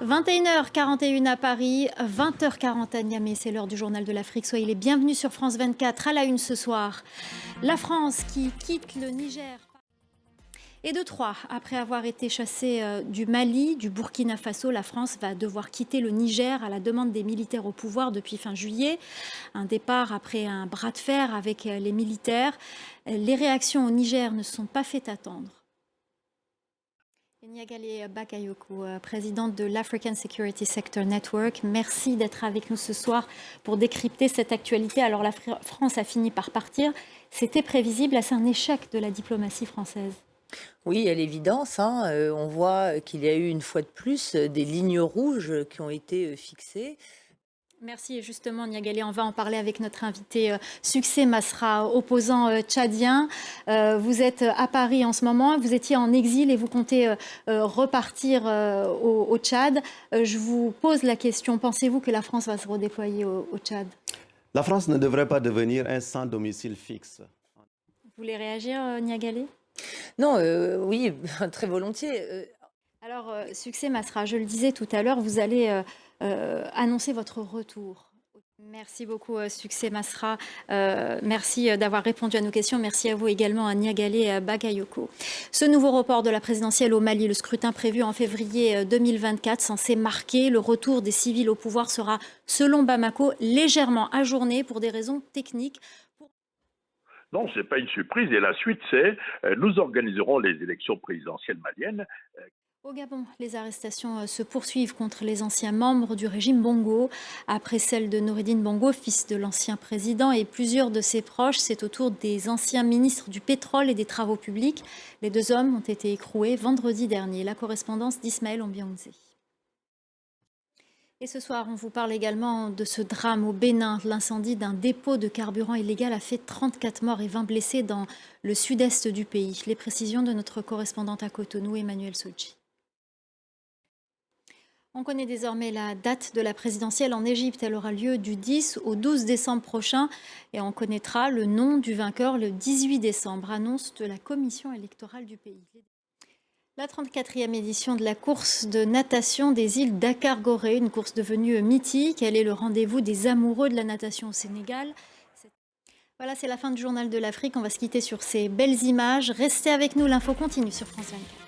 21h41 à Paris, 20h40 à Niamey, c'est l'heure du journal de l'Afrique. Soyez les bienvenus sur France 24 à la une ce soir. La France qui quitte le Niger. Et de Troyes, après avoir été chassée du Mali, du Burkina Faso, la France va devoir quitter le Niger à la demande des militaires au pouvoir depuis fin juillet. Un départ après un bras de fer avec les militaires. Les réactions au Niger ne sont pas faites attendre. Niagale Bakayoko, présidente de l'African Security Sector Network, merci d'être avec nous ce soir pour décrypter cette actualité. Alors la France a fini par partir, c'était prévisible, c'est un échec de la diplomatie française. Oui, à l'évidence, on voit qu'il y a eu une fois de plus des lignes rouges qui ont été fixées. Merci. Et justement, Niagale, on va en parler avec notre invité Succès Masra, opposant tchadien. Vous êtes à Paris en ce moment, vous étiez en exil et vous comptez repartir au Tchad. Je vous pose la question, pensez-vous que la France va se redéployer au Tchad? La France ne devrait pas devenir un sans domicile fixe. Vous voulez réagir, Niagale? Non, oui, très volontiers. Alors, Succès Masra, je le disais tout à l'heure, vous allez annoncer votre retour. Merci beaucoup, Succès Masra. Merci d'avoir répondu à nos questions. Merci à vous également, à Niagale Bakayoko. Ce nouveau report de la présidentielle au Mali, le scrutin prévu en février 2024, censé marquer le retour des civils au pouvoir, sera, selon Bamako, légèrement ajourné pour des raisons techniques. Non, ce n'est pas une surprise. Et la suite, c'est nous organiserons les élections présidentielles maliennes. Au Gabon, les arrestations se poursuivent contre les anciens membres du régime Bongo. Après celle de Noureddine Bongo, fils de l'ancien président, et plusieurs de ses proches, c'est au tour des anciens ministres du pétrole et des travaux publics. Les deux hommes ont été écroués vendredi dernier. La correspondance d'Ismaël Ombianze. Et ce soir, on vous parle également de ce drame au Bénin. L'incendie d'un dépôt de carburant illégal a fait 34 morts et 20 blessés dans le sud-est du pays. Les précisions de notre correspondante à Cotonou, Emmanuel Sodji. On connaît désormais la date de la présidentielle en Égypte. Elle aura lieu du 10 au 12 décembre prochain et on connaîtra le nom du vainqueur le 18 décembre, annonce de la commission électorale du pays. La 34e édition de la course de natation des îles Dakar-Gorée, une course devenue mythique. Elle est le rendez-vous des amoureux de la natation au Sénégal. Voilà, c'est la fin du journal de l'Afrique. On va se quitter sur ces belles images. Restez avec nous, l'info continue sur France 24.